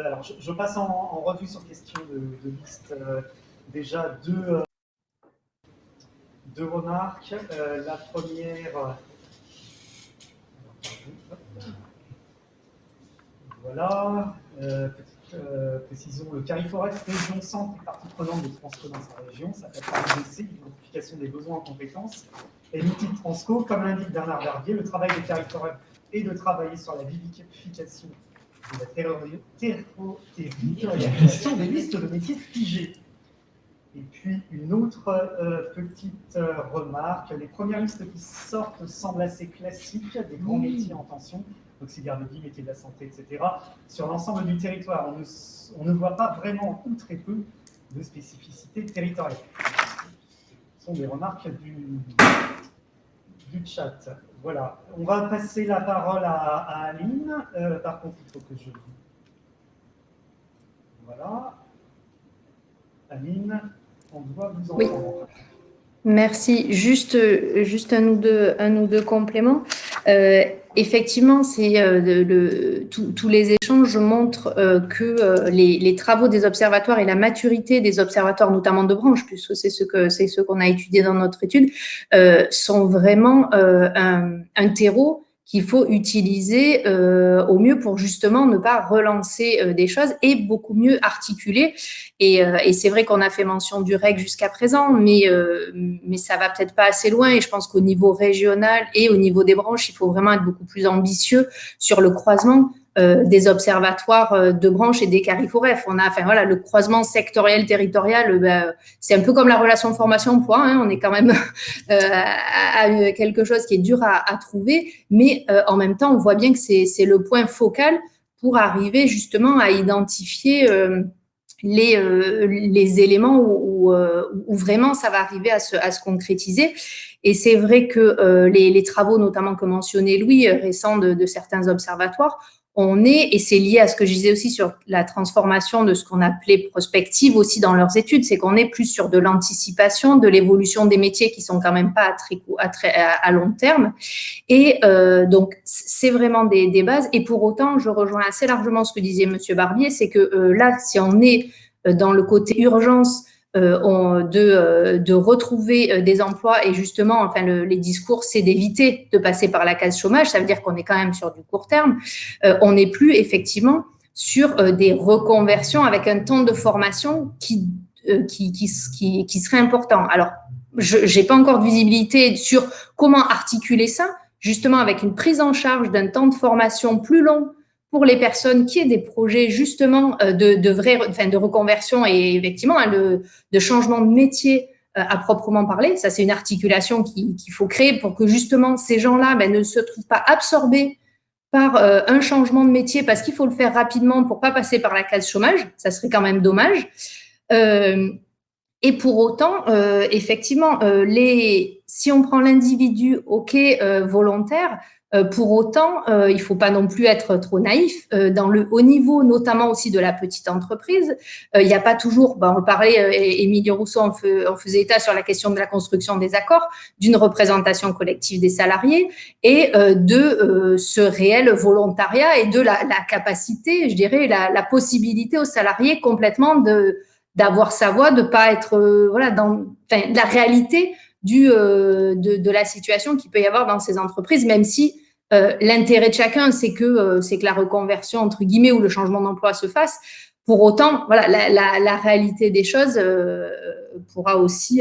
alors, je passe en revue sur question de liste. Déjà deux remarques. La première, voilà, petite précision, le Cariforest Région Centre est partie prenante de Transco dans sa région, ça fait partie de l'identification des besoins en compétences et l'outil de Transco, comme l'indique Bernard Verdier, le travail des Cariforest est de travailler sur la vivification de la territorialisation des listes de métiers figés. Et puis une autre petite remarque, les premières listes qui sortent semblent assez classiques, des grands métiers en tension, auxiliaire de vie, métiers de la santé, etc. Sur l'ensemble du territoire, on ne voit pas vraiment ou très peu de spécificités territoriales. Ce sont des remarques du chat. Voilà, on va passer la parole à Aline. Par contre, il faut que je... Voilà. Aline, on doit vous entendre. Oui. Merci. Juste un ou deux compléments. Effectivement, tous les échanges montrent que les travaux des observatoires et la maturité des observatoires, notamment de branche, puisque c'est ce qu'on a étudié dans notre étude, sont vraiment un terreau qu'il faut utiliser au mieux pour justement ne pas relancer des choses et beaucoup mieux articuler. Et c'est vrai qu'on a fait mention du REC jusqu'à présent, mais ça va peut-être pas assez loin. Et je pense qu'au niveau régional et au niveau des branches, il faut vraiment être beaucoup plus ambitieux sur le croisement des observatoires de branches et des CARIFOREF. On a, enfin voilà, le croisement sectoriel territorial, c'est un peu comme la relation formation-emploi. Hein, on est quand même à quelque chose qui est dur à trouver, mais en même temps, on voit bien que c'est le point focal pour arriver justement à identifier les éléments où vraiment ça va arriver à se concrétiser. Et c'est vrai que les travaux, notamment que mentionnait Louis, récents de certains observatoires, et c'est lié à ce que je disais aussi sur la transformation de ce qu'on appelait prospective aussi dans leurs études, c'est qu'on est plus sur de l'anticipation, de l'évolution des métiers qui sont quand même pas à long terme. Et donc, c'est vraiment des bases. Et pour autant, je rejoins assez largement ce que disait Monsieur Barbier, c'est que là, si on est dans le côté urgence, de retrouver des emplois et justement, enfin, les discours, c'est d'éviter de passer par la case chômage. Ça veut dire qu'on est quand même sur du court terme. On n'est plus effectivement sur des reconversions avec un temps de formation qui serait important. Alors, je n'ai pas encore de visibilité sur comment articuler ça, justement avec une prise en charge d'un temps de formation plus long pour les personnes qui aient des projets justement de reconversion et effectivement de changement de métier à proprement parler. Ça, c'est une articulation qu'il faut créer pour que justement ces gens-là ne se trouvent pas absorbés par un changement de métier parce qu'il faut le faire rapidement pour pas passer par la case chômage. Ça serait quand même dommage. Et pour autant, effectivement, si on prend l'individu, volontaire, pour autant, il ne faut pas non plus être trop naïf. Dans le haut niveau, notamment aussi de la petite entreprise, il n'y a pas toujours, on parlait, Émilie Rousseau en faisait état sur la question de la construction des accords, d'une représentation collective des salariés et de ce réel volontariat et de la capacité, je dirais, la possibilité aux salariés complètement d'avoir sa voix, de pas être dans la réalité de la situation qu'il peut y avoir dans ces entreprises, même si l'intérêt de chacun, c'est que la reconversion, entre guillemets, ou le changement d'emploi se fasse. Pour autant, voilà, la réalité des choses pourra aussi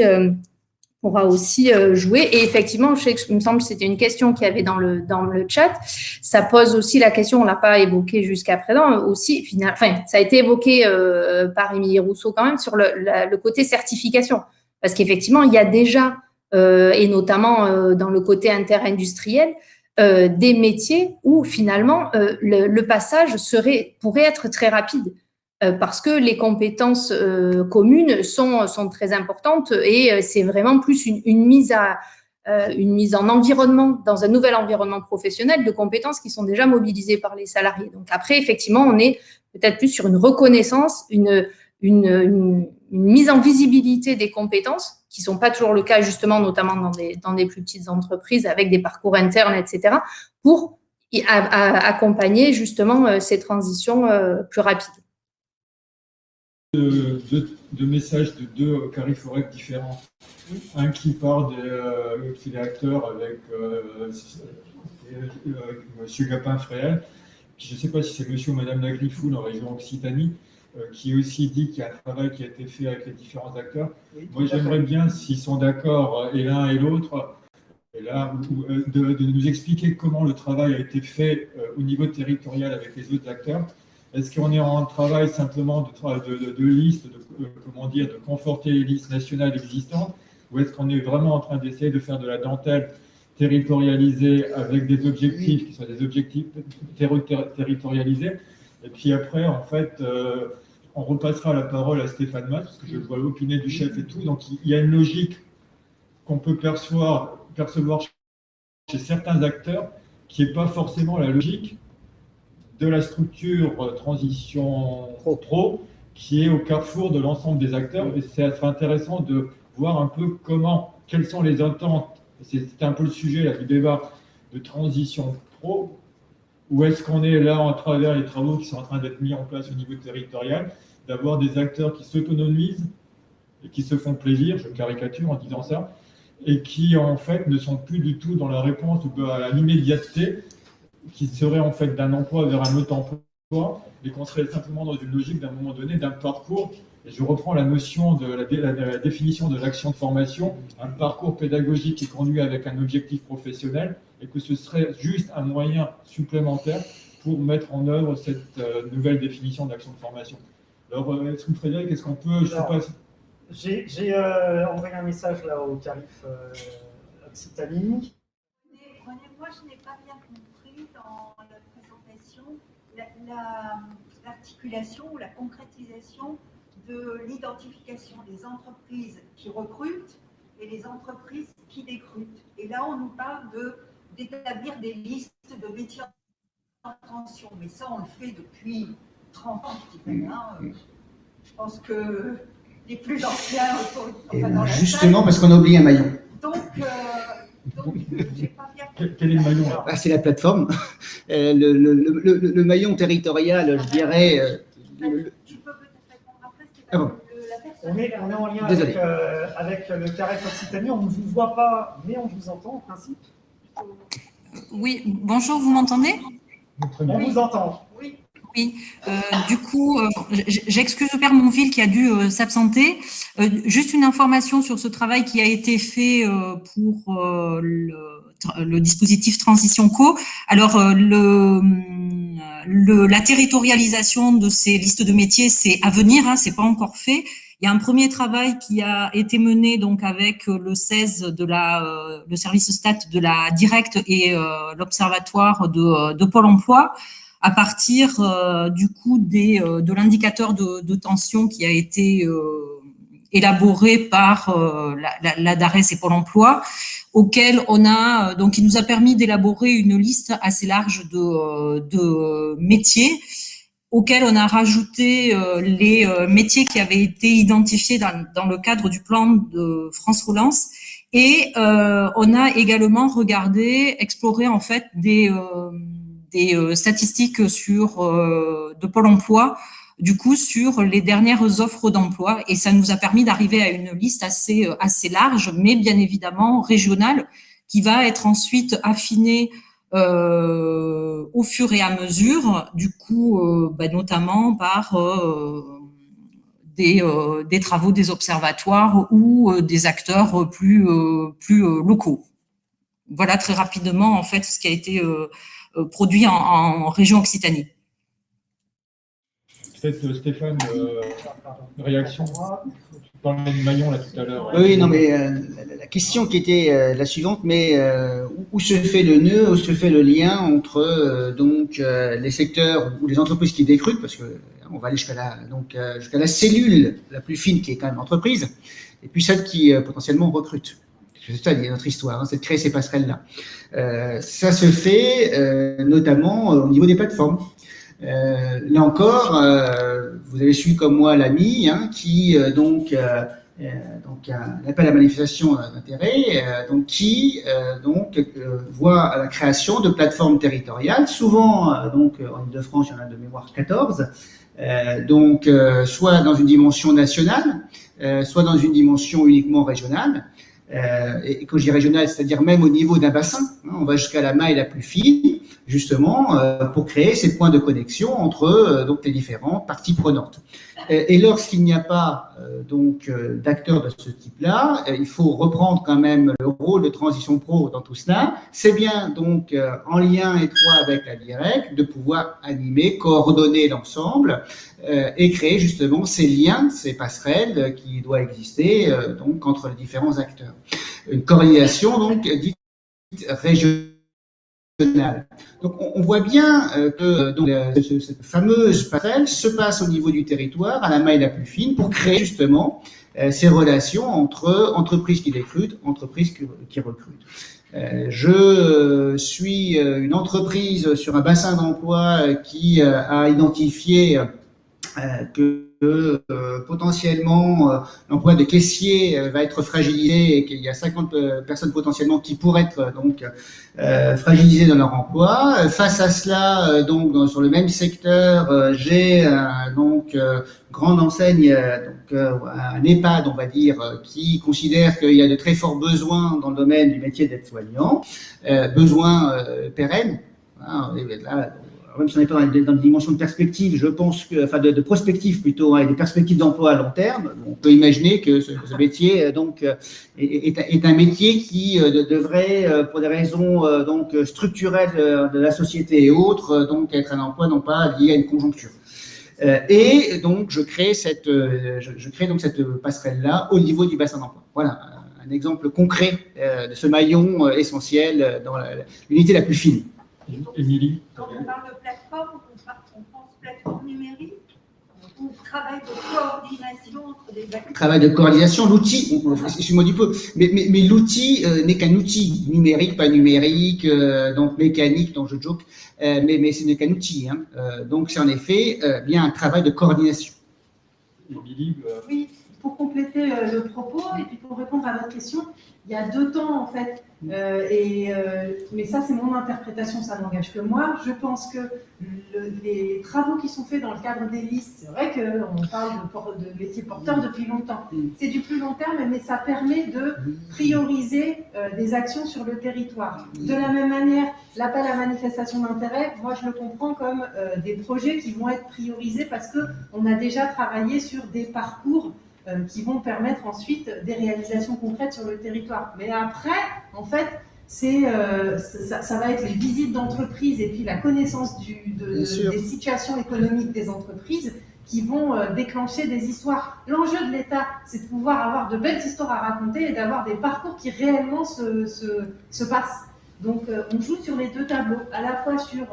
jouer. Et effectivement, il me semble que c'était une question qu'il y avait dans le chat. Ça pose aussi la question, on l'a pas évoqué jusqu'à présent, aussi, ça a été évoqué par Émilie Rousseau quand même, sur le côté certification. Parce qu'effectivement, il y a déjà, et notamment dans le côté interindustriel, des métiers où finalement le passage pourrait être très rapide. Parce que les compétences communes sont très importantes et c'est vraiment plus une mise en environnement, dans un nouvel environnement professionnel de compétences qui sont déjà mobilisées par les salariés. Donc après, effectivement, on est peut-être plus sur une reconnaissance, une mise en visibilité des compétences qui sont pas toujours le cas justement, notamment dans des plus petites entreprises avec des parcours internes, etc., pour accompagner justement ces transitions plus rapides. deux messages de deux Cariforec différents. Un qui part qu'il est acteur avec M. Gapin-Fréhel, je ne sais pas si c'est monsieur ou madame Lagriffoul en région Occitanie, qui aussi dit qu'il y a un travail qui a été fait avec les différents acteurs. Oui, moi, j'aimerais bien, s'ils sont d'accord, et l'un et l'autre, de nous expliquer comment le travail a été fait au niveau territorial avec les autres acteurs. Est-ce qu'on est en travail simplement de liste, de conforter les listes nationales existantes, ou est-ce qu'on est vraiment en train d'essayer de faire de la dentelle territorialisée avec des objectifs qui soient des objectifs territorialisés? Et puis après, en fait, on repassera la parole à Stéphane Mas, parce que je le vois opiner du chef et tout. Donc, il y a une logique qu'on peut percevoir chez certains acteurs qui n'est pas forcément la logique de la structure transition pro qui est au carrefour de l'ensemble des acteurs. Et ça serait intéressant de voir un peu quelles sont les attentes, c'était un peu le sujet là, du débat de transition pro, où est-ce qu'on est là en travers les travaux qui sont en train d'être mis en place au niveau territorial, d'avoir des acteurs qui s'autonomisent et qui se font plaisir, je caricature en disant ça, et qui en fait ne sont plus du tout dans la réponse à l'immédiateté, qui serait en fait d'un emploi vers un autre emploi, et qu'on serait simplement dans une logique d'un moment donné, d'un parcours. Et je reprends la notion de la définition de l'action de formation, un parcours pédagogique qui conduit avec un objectif professionnel, et que ce serait juste un moyen supplémentaire pour mettre en œuvre cette nouvelle définition d'action de formation. Alors, Frédéric, est-ce qu'on peut, je sais pas... J'ai envoyé un message là au Carif Occitanie. Moi, je n'ai pas bien compris dans la présentation l'articulation ou la concrétisation de l'identification des entreprises qui recrutent et les entreprises qui décrutent. Et là, on nous parle d'établir des listes de métiers en tension. Mais ça, on le fait depuis 30 ans, je dirais. Je pense que les plus anciens dans la justement, salle, parce qu'on a oublié un maillon. Donc j'ai pas bien... Quel est le maillon? C'est la plateforme. Le maillon territorial, je dirais... Tu peux peut-être répondre après. La personne... On est en lien avec le Carif Occitanie. On ne vous voit pas, mais on vous entend en principe. Oui, bonjour, vous m'entendez? On vous entend. Oui, du coup, j'excuse le père Monville qui a dû s'absenter. Juste une information sur ce travail qui a été fait pour le dispositif Transition Co. Alors, la territorialisation de ces listes de métiers, c'est à venir, c'est pas encore fait. Il y a un premier travail qui a été mené donc avec le 16 le service stat de la Directe et l'observatoire de Pôle emploi, à partir du coup de l'indicateur de tension qui a été élaboré par la DARES et Pôle emploi, auquel on a donc qui nous a permis d'élaborer une liste assez large de métiers, auquel on a rajouté les métiers qui avaient été identifiés dans le cadre du plan de France Relance, et on a également exploré en fait des statistiques de Pôle emploi, du coup, sur les dernières offres d'emploi. Et ça nous a permis d'arriver à une liste assez large, mais bien évidemment régionale, qui va être ensuite affinée au fur et à mesure, du coup, notamment par des travaux des observatoires ou des acteurs plus locaux. Voilà très rapidement, en fait, ce qui a été produit en région Occitanie. Peut-être Stéphane, réaction. Tu parlais de maillon là tout à l'heure. Oui, non, mais la question qui était la suivante, mais où se fait le nœud, où se fait le lien entre les secteurs ou les entreprises qui décrutent, parce que on va aller jusqu'à la cellule la plus fine qui est quand même l'entreprise, et puis celle qui potentiellement recrute. C'est ça notre histoire, c'est de créer ces passerelles-là. Ça se fait notamment au niveau des plateformes. Là encore, vous avez suivi comme moi l'AMI, qui donc un appel à manifestation d'intérêt, qui voit la création de plateformes territoriales, souvent en Ile-de-France, il y en a de mémoire 14, soit dans une dimension nationale, soit dans une dimension uniquement régionale. Et quand je dis régionale, c'est-à-dire même au niveau d'un bassin, on va jusqu'à la maille la plus fine, justement, pour créer ces points de connexion entre les différentes parties prenantes. Et lorsqu'il n'y a pas d'acteurs de ce type-là, il faut reprendre quand même le rôle de Transition Pro dans tout cela. C'est bien en lien étroit avec la DIREC de pouvoir animer, coordonner l'ensemble et créer justement ces liens, ces passerelles qui doivent exister entre les différents acteurs. Une coordination dite régionale. Donc, on voit bien que cette fameuse passerelle se passe au niveau du territoire, à la maille la plus fine, pour créer justement ces relations entre entreprises qui recrutent, entreprises qui recrutent. Je suis une entreprise sur un bassin d'emploi qui a identifié que potentiellement l'emploi de caissier va être fragilisé et qu'il y a 50 personnes potentiellement qui pourraient être fragilisées dans leur emploi. Face à cela, sur le même secteur, j'ai grande enseigne, un EHPAD, on va dire, qui considère qu'il y a de très forts besoins dans le domaine du métier d'aide-soignant, besoins pérennes. Hein, là, même si on n'est pas dans une dimension de perspective, je pense que, enfin de prospective plutôt, et des perspectives d'emploi à long terme, on peut imaginer que ce métier est un métier qui devrait, pour des raisons structurelles de la société et autres, être un emploi non pas lié à une conjoncture. Et donc je crée cette passerelle-là au niveau du bassin d'emploi. Voilà un exemple concret de ce maillon essentiel dans l'unité la plus fine. Émilie. Quand on parle de plateforme, on pense plateforme numérique ou travail de coordination entre des acteurs. Travail de coordination, l'outil, excuse-moi du peu, mais l'outil n'est qu'un outil numérique, pas numérique, mécanique, je joke, mais ce n'est qu'un outil. Hein. Donc c'est en effet bien un travail de coordination. Émilie, Oui, pour compléter le propos et puis pour répondre à votre question, il y a 2 temps en fait, mais ça c'est mon interprétation, ça n'engage que moi. Je pense que les travaux qui sont faits dans le cadre des listes, c'est vrai qu'on parle de métiers porteurs depuis longtemps, c'est du plus long terme, mais ça permet de prioriser des actions sur le territoire. De la même manière, l'appel à manifestation d'intérêt, moi je le comprends comme des projets qui vont être priorisés parce qu'on a déjà travaillé sur des parcours qui vont permettre ensuite des réalisations concrètes sur le territoire. Mais après, en fait, ça va être les visites d'entreprises et puis la connaissance des situations économiques des entreprises qui vont déclencher des histoires. L'enjeu de l'État, c'est de pouvoir avoir de belles histoires à raconter et d'avoir des parcours qui réellement se passent. Donc, on joue sur les 2 tableaux, à la fois sur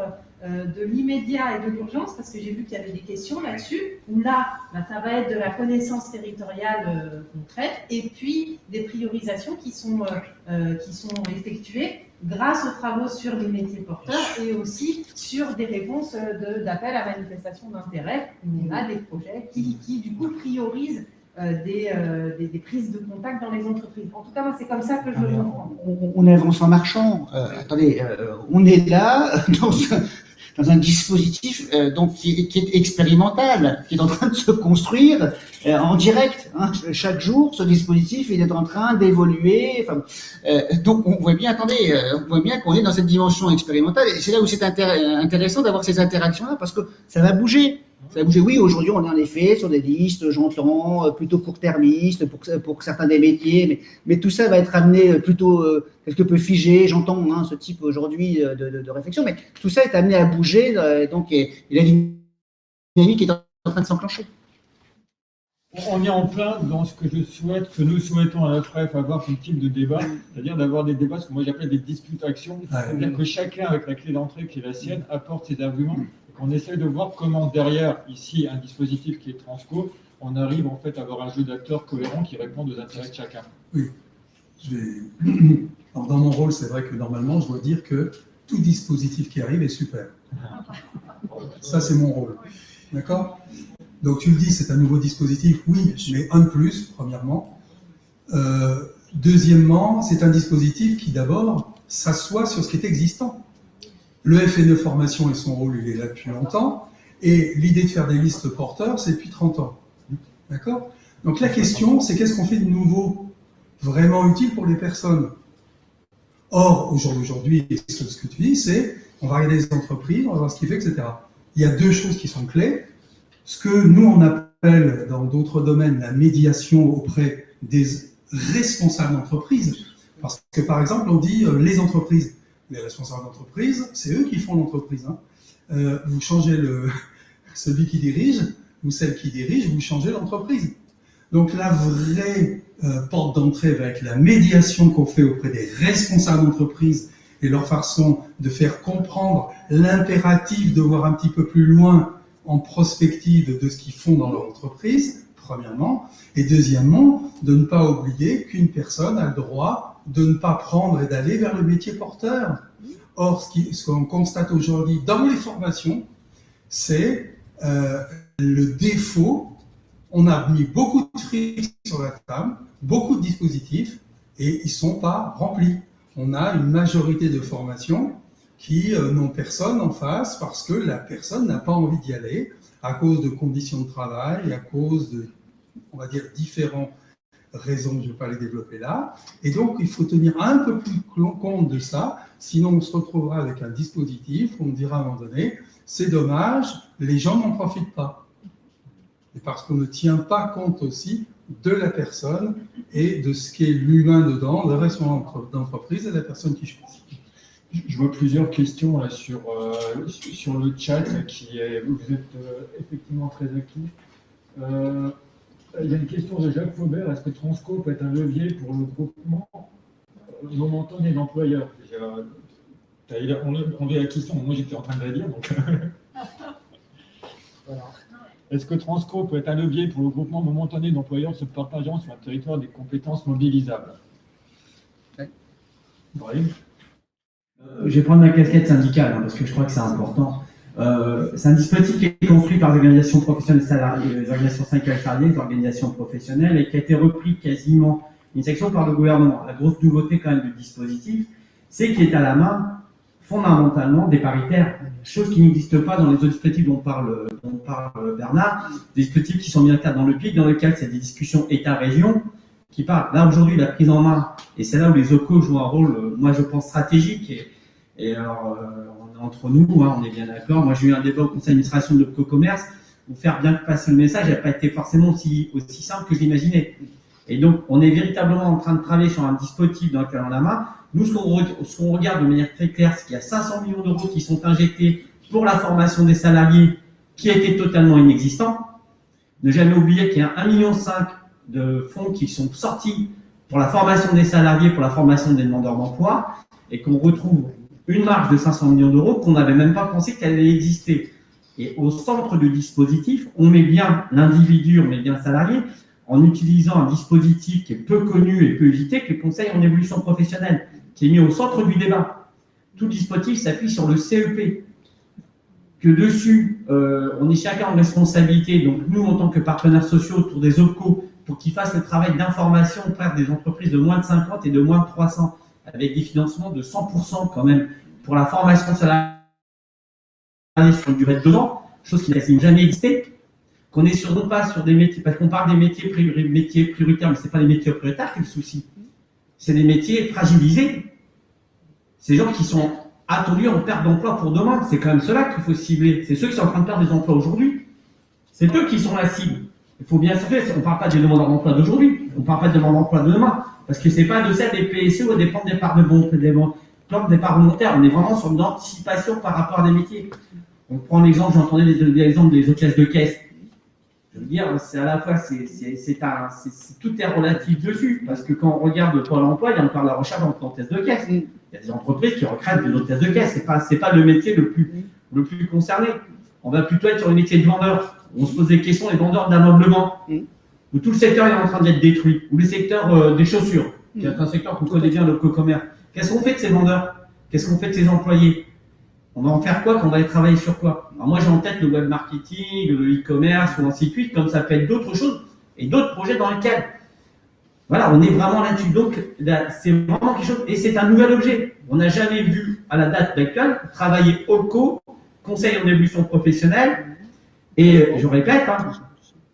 de l'immédiat et de l'urgence, parce que j'ai vu qu'il y avait des questions là-dessus, où là, ça va être de la connaissance territoriale concrète, et puis des priorisations qui sont effectuées grâce aux travaux sur les métiers porteurs et aussi sur des réponses d'appel à manifestation d'intérêt, où on a des projets qui du coup priorisent des prises de contact dans les entreprises. En tout cas, moi, c'est comme ça que je le comprends. On avance en marchant. Attendez, on est là dans un dispositif qui est expérimental, qui est en train de se construire en direct. Hein. Chaque jour, ce dispositif il est en train d'évoluer. Donc, on voit bien, on voit bien qu'on est dans cette dimension expérimentale. Et c'est là où c'est intéressant d'avoir ces interactions-là, parce que ça va bouger. Ça va bouger. Oui, aujourd'hui, on est en effet sur des listes, j'entends, plutôt court-termistes pour certains des métiers, mais tout ça va être amené plutôt quelque peu figé, j'entends ce type aujourd'hui de réflexion, mais tout ça est amené à bouger, et la dynamique est en train de s'enclencher. On est en plein dans ce que que nous souhaitons à la FREF avoir comme type de débat, c'est-à-dire d'avoir des débats, ce que moi j'appelle des disputes-actions, c'est-à-dire que chacun, avec la clé d'entrée qui est la sienne, apporte ses arguments. On essaie de voir comment derrière, ici, un dispositif qui est transco, on arrive en fait à avoir un jeu d'acteurs cohérent qui répond aux intérêts de chacun. Oui. Alors, dans mon rôle, c'est vrai que normalement, je dois dire que tout dispositif qui arrive est super. Ça, c'est mon rôle. D'accord ? Donc, tu le dis, c'est un nouveau dispositif, oui, mais un de plus, premièrement. Deuxièmement, c'est un dispositif qui d'abord s'assoit sur ce qui est existant. Le FNE formation et son rôle, il est là depuis longtemps, et l'idée de faire des listes porteurs, c'est depuis 30 ans. D'accord? Donc la question, c'est qu'est-ce qu'on fait de nouveau, vraiment utile pour les personnes? Or, au jour d'aujourd'hui, ce que tu dis, c'est on va regarder les entreprises, on va voir ce qu'ils font, etc. Il y a deux choses qui sont clés. Ce que nous, on appelle dans d'autres domaines la médiation auprès des responsables d'entreprise. Parce que, par exemple, on dit les entreprises. Les responsables d'entreprise, c'est eux qui font l'entreprise. Hein. Vous changez celui qui dirige ou celle qui dirige, vous changez l'entreprise. Donc la vraie porte d'entrée va être la médiation qu'on fait auprès des responsables d'entreprise et leur façon de faire comprendre l'impératif de voir un petit peu plus loin en prospective de ce qu'ils font dans leur entreprise, premièrement, et deuxièmement, de ne pas oublier qu'une personne a le droit de ne pas prendre et d'aller vers le métier porteur. Or, ce qu'on constate aujourd'hui dans les formations, c'est le défaut. On a mis beaucoup de fric sur la table, beaucoup de dispositifs, et ils ne sont pas remplis. On a une majorité de formations qui n'ont personne en face parce que la personne n'a pas envie d'y aller à cause de conditions de travail, à cause de, on va dire, différentes raisons, je ne vais pas les développer là. Et donc, il faut tenir un peu plus compte de ça, sinon on se retrouvera avec un dispositif où on dira à un moment donné, c'est dommage, les gens n'en profitent pas. Et parce qu'on ne tient pas compte aussi de la personne et de ce qu'est l'humain dedans, le responsable d'entreprise et la personne qui choisit. Je vois plusieurs questions là, sur le chat, où vous êtes effectivement très actifs. Il y a une question de Jacques Faubert. Est-ce que Transco peut être un levier pour le groupement momentané d'employeurs? On a la question, moi j'étais en train de la dire. Donc... voilà. Est-ce que Transco peut être un levier pour le groupement momentané d'employeurs se partageant sur un territoire des compétences mobilisables? Brahim. Je vais prendre ma casquette syndicale, parce que je crois que c'est important. C'est un dispositif qui est construit par les organisations professionnelles salariées, les organisations syndicales salariées, les organisations professionnelles, et qui a été repris quasiment une section par le gouvernement. La grosse nouveauté quand même du dispositif, c'est qu'il est à la main fondamentalement des paritaires, chose qui n'existe pas dans les autres dispositifs dont parle Bernard, des dispositifs qui sont mis en cadre dans le PIC, dans lesquels c'est des discussions État-région qui parlent. Là aujourd'hui, la prise en main, et c'est là où les OCO jouent un rôle, moi je pense stratégique, et alors entre nous, hein, on est bien d'accord. Moi j'ai eu un débat au conseil d'administration de l'OPCO Commerce, où faire bien passer le message n'a pas été forcément aussi simple que j'imaginais. Et donc on est véritablement en train de travailler sur un dispositif dans lequel on a la main. Nous, ce qu'on regarde de manière très claire, c'est qu'il y a 500 millions d'euros qui sont injectés pour la formation des salariés, qui était totalement inexistant. Ne jamais oublier qu'il y a 1,5 million de fonds qui sont sortis pour la formation des salariés, pour la formation des demandeurs d'emploi, et qu'on retrouve une marge de 500 millions d'euros qu'on n'avait même pas pensé qu'elle allait exister. Et au centre du dispositif, on met bien l'individu, on met bien le salarié, en utilisant un dispositif qui est peu connu et peu usité, que le conseil en évolution professionnelle, qui est mis au centre du débat. Tout dispositif s'appuie sur le CEP, que dessus, on est chacun en responsabilité, donc nous, en tant que partenaires sociaux autour des OPCO, pour qu'ils fassent le travail d'information auprès des entreprises de moins de 50 et de moins de 300, avec des financements de 100% quand même, pour la formation salariée sur une durée de 2 ans, chose qui n'a jamais existé, qu'on est non pas sur des métiers, parce qu'on parle des métiers prioritaires, mais ce n'est pas les métiers prioritaires qui est le souci. C'est des métiers fragilisés. Ces gens qui sont attendus en perte d'emploi pour demain, c'est quand même ceux-là qu'il faut cibler. C'est ceux qui sont en train de perdre des emplois aujourd'hui. C'est eux qui sont la cible. Il faut bien savoir, on ne parle pas des demandeurs d'emploi d'aujourd'hui, on ne parle pas des demandeurs d'emploi de demain, parce que ce n'est pas de celle des PSE ou des plans de départ plans de départ volontaire. On est vraiment sur une anticipation par rapport à des métiers. On prend l'exemple, j'entendais l'exemple des hôtesses de caisse. Je veux dire, c'est à la fois, tout est relatif dessus, parce que quand on regarde Pôle emploi, il y a encore la recherche d'hôtesse de caisse. Il y a des entreprises qui recrutent des hôtesses de caisse, c'est pas le métier le plus concerné. On va plutôt être sur le métier de vendeur. On se pose des questions, les vendeurs d'ameublement, où tout le secteur est en train d'être détruit, ou le secteur des chaussures, qui est un secteur qu'on connaît bien, le commerce. Qu'est-ce qu'on fait de ces vendeurs? Qu'est-ce qu'on fait de ces employés? On va en faire quoi quand on va aller travailler sur quoi? Alors moi j'ai en tête le web marketing, le e-commerce ou ainsi de suite, comme ça peut être d'autres choses et d'autres projets dans lesquels Voilà, on est vraiment là-dessus. Donc, là, c'est vraiment quelque chose, et c'est un nouvel objet. On n'a jamais vu, à la date actuelle, travailler OLCO, Conseil en évolution professionnelle, et je répète, hein,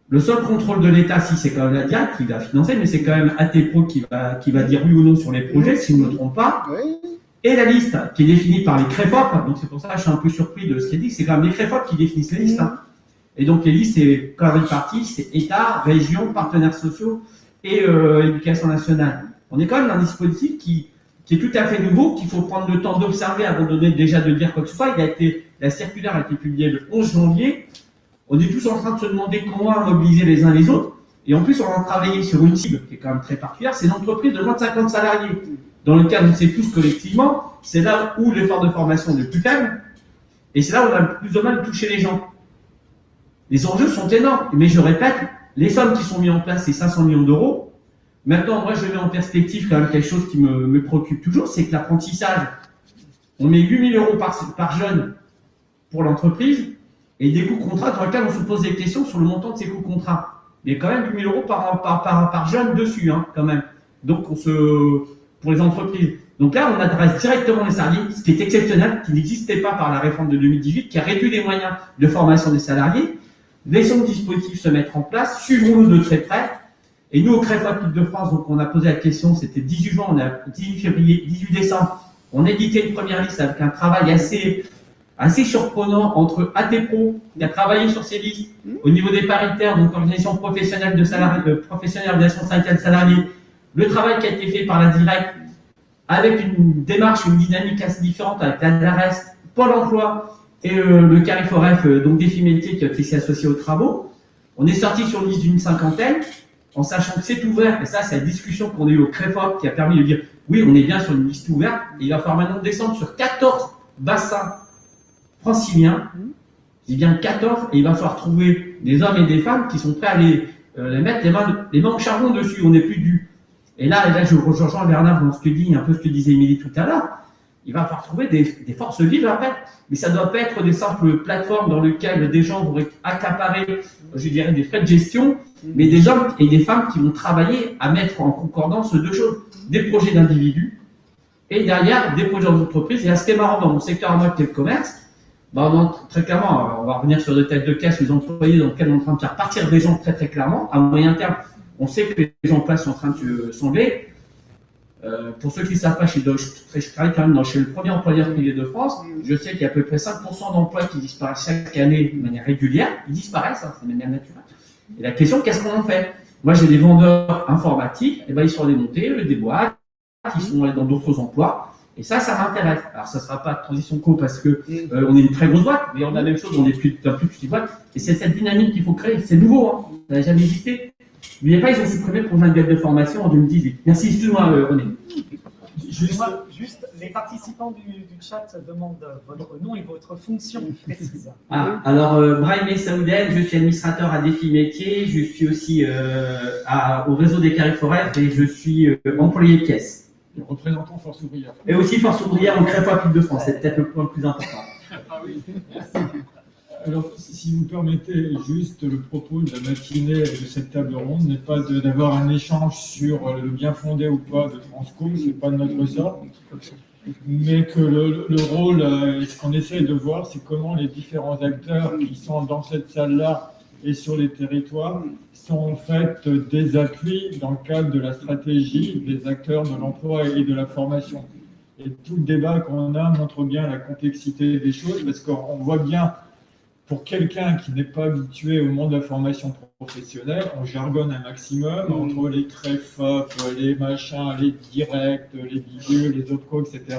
le seul contrôle de l'État, si c'est quand même la DIAC qui va financer, mais c'est quand même ATPro qui va dire oui ou non sur les projets, si je ne me trompe pas. Et la liste qui est définie par les CREFOP, donc c'est pour ça que je suis un peu surpris de ce qui est dit, c'est quand même les CREFOP qui définissent les listes. Hein. Et donc les listes, c'est quand même réparti, c'est État, région, partenaires sociaux et éducation nationale. On est quand même dans un dispositif qui est tout à fait nouveau, qu'il faut prendre le temps d'observer avant de déjà de dire quoi que ce soit. La circulaire a été publiée le 11 janvier. On est tous en train de se demander comment mobiliser les uns les autres. Et en plus, on va travailler sur une cible qui est quand même très particulière, c'est l'entreprise de moins de 50 salariés. Dans le cas où c'est tous collectivement, c'est là où l'effort de formation est le plus faible. Et c'est là où on a le plus de mal de toucher les gens. Les enjeux sont énormes. Mais je répète, les sommes qui sont mises en place, c'est 500 millions d'euros. Maintenant, moi, je mets en perspective quand même quelque chose qui me préoccupe toujours, c'est que l'apprentissage, on met 8 000 euros par jeune pour l'entreprise et des coûts contrats dans lesquels on se pose des questions sur le montant de ces coûts contrats. Il y a quand même 8 000 euros par jeune dessus, hein, quand même. Donc, pour les entreprises. Donc là, on adresse directement les salariés, ce qui est exceptionnel, qui n'existait pas par la réforme de 2018, qui a réduit les moyens de formation des salariés. Laissons le dispositif se mettre en place, suivons-le de très près. Et nous, au CREFOP Île-de-France, donc on a posé la question, c'était 18 juin, on a 18 février, 18 décembre, on a édité une première liste avec un travail assez surprenant entre ATPro, qui a travaillé sur ces listes, au niveau des paritaires, donc organisation professionnelle de salariés, professionnelle organisation syndicale de salariés, le travail qui a été fait par la DIRECT, avec une démarche, une dynamique assez différente avec la DARES, Pôle emploi et le CARIFOREF, donc défi métier qui a été associé aux travaux. On est sorti sur une liste d'une 50aine, en sachant que c'est ouvert, et ça, c'est la discussion qu'on a eue au CREFOP qui a permis de dire oui, on est bien sur une liste ouverte, et il va falloir maintenant descendre sur 14 bassins franciliens, je dis bien 14, et il va falloir trouver des hommes et des femmes qui sont prêts à les mettre les mains au charbon dessus, on n'est plus dû. Et là, je rejoins Bernard dans ce que dit, un peu ce que disait Émilie tout à l'heure. Il va falloir trouver des forces vives après. Mais ça ne doit pas être des simples plateformes dans lesquelles des gens vont accaparer, je dirais, des frais de gestion, mais des hommes et des femmes qui vont travailler à mettre en concordance deux choses. Des projets d'individus et derrière des projets d'entreprise. Et à ce qui est marrant dans mon secteur à moi qui est le commerce, très clairement, on va revenir sur des têtes de caisse, les employés dans lesquels on est en train de faire partir des gens très très clairement. À moyen terme, on sait que les emplois sont en train de s'enlever. Pour ceux qui ne savent pas, je travaille quand même chez le premier employeur privé de France. Je sais qu'il y a à peu près 5% d'emplois qui disparaissent chaque année de manière régulière. Ils disparaissent, hein, c'est de manière naturelle. Et la question, qu'est-ce qu'on en fait? Moi, j'ai des vendeurs informatiques, et ben, ils sont allés monter des boîtes, qui sont allés dans d'autres emplois. Et ça m'intéresse. Alors, ça ne sera pas de transition co parce que on est une très grosse boîte, mais on a la même chose, on est plus petite boîte. Et c'est cette dynamique qu'il faut créer. C'est nouveau, hein. Ça n'a jamais existé. N'oubliez pas, ils ont supprimé le programme de formation en 2018. Merci, excuse-moi, René. Juste, les participants du chat demandent votre nom et votre fonction précise. Alors, Brahim Saouden, je suis administrateur à Défi Métier, je suis aussi au réseau des CARIFOREF et je suis employé de caisse. Le représentant Force Ouvrière. Et aussi Force Ouvrière au CREFOP Île-de-France, c'est peut-être le point le plus important. Ah oui, merci. Alors, si vous permettez, juste le propos de la matinée de cette table ronde n'est pas d'avoir un échange sur le bien fondé ou pas de Transco, ce n'est pas de notre sort, mais que le rôle, ce qu'on essaie de voir, c'est comment les différents acteurs qui sont dans cette salle-là et sur les territoires sont en fait des appuis dans le cadre de la stratégie des acteurs de l'emploi et de la formation. Et tout le débat qu'on a montre bien la complexité des choses, parce qu'on voit bien, pour quelqu'un qui n'est pas habitué au monde de la formation professionnelle, on jargonne un maximum entre les CREFOP, les machins, les directs, les bidules, les OPCO, etc.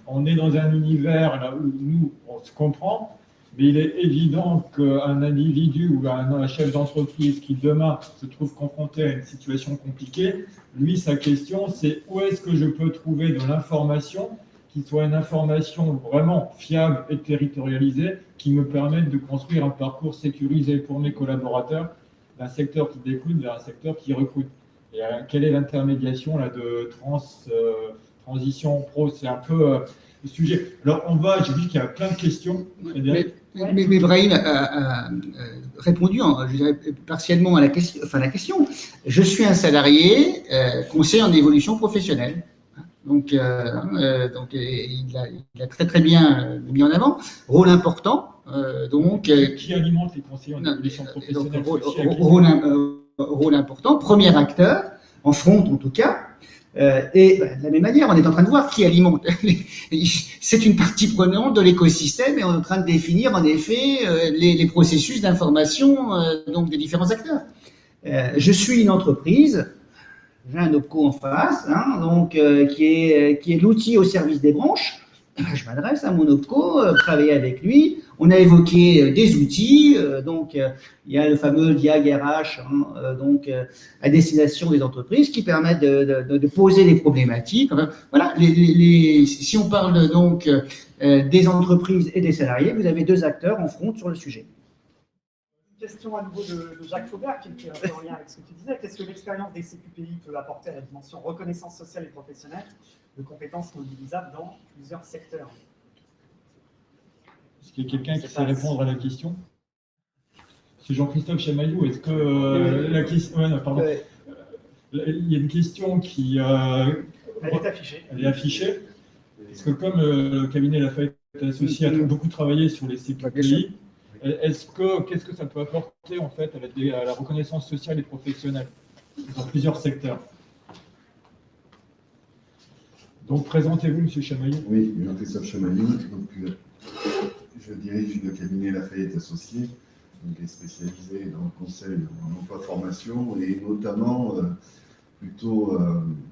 On est dans un univers là où nous, on se comprend, mais il est évident qu'un individu ou un chef d'entreprise qui demain se trouve confronté à une situation compliquée, lui, sa question, c'est où est-ce que je peux trouver de l'information qui soit une information vraiment fiable et territorialisée, qui me permette de construire un parcours sécurisé pour mes collaborateurs d'un secteur qui déclute vers un secteur qui recrute. Et quelle est l'intermédiation là de transition pro? C'est un peu le sujet. Alors j'ai vu qu'il y a plein de questions. Mais Brahim a répondu, je dirais, partiellement à la question. Je suis un salarié conseiller en évolution professionnelle. Donc, il a très très bien mis en avant. Rôle important. Qui alimente les conseillers en évolution professionnelle? Rôle important. Premier acteur, en front en tout cas. Et de la même manière, on est en train de voir qui alimente. C'est une partie prenante de l'écosystème et on est en train de définir en effet les processus d'information donc des différents acteurs. Je suis une entreprise, j'ai un OPCO en face, qui est l'outil au service des branches. Je m'adresse à mon OPCO, travailler avec lui. On a évoqué des outils, il y a le fameux DIAG RH, à destination des entreprises qui permettent de poser des problématiques. Enfin, voilà, si on parle donc des entreprises et des salariés, vous avez deux acteurs en front sur le sujet. Une question à nouveau de Jacques Faubert, qui est un peu en lien avec ce que tu disais. Qu'est-ce que l'expérience des CQPI peut apporter à la dimension reconnaissance sociale et professionnelle de compétences mobilisables dans plusieurs secteurs? Est-ce qu'il y a quelqu'un qui sait répondre à la question? C'est Jean-Christophe Chamaillou. Est-ce que la question... pardon. Il y a une question qui... Elle est affichée. Elle est affichée. Est-ce que comme le cabinet Lafayette Associés a beaucoup travaillé sur les CQPI, qu'est-ce que ça peut apporter en fait à la reconnaissance sociale et professionnelle dans plusieurs secteurs? Donc présentez-vous, M. Chamaillou. Oui, Jean-Christophe Chamaillou. Je dirige le cabinet Lafayette Associés, qui est spécialisé dans le conseil en emploi-formation et notamment plutôt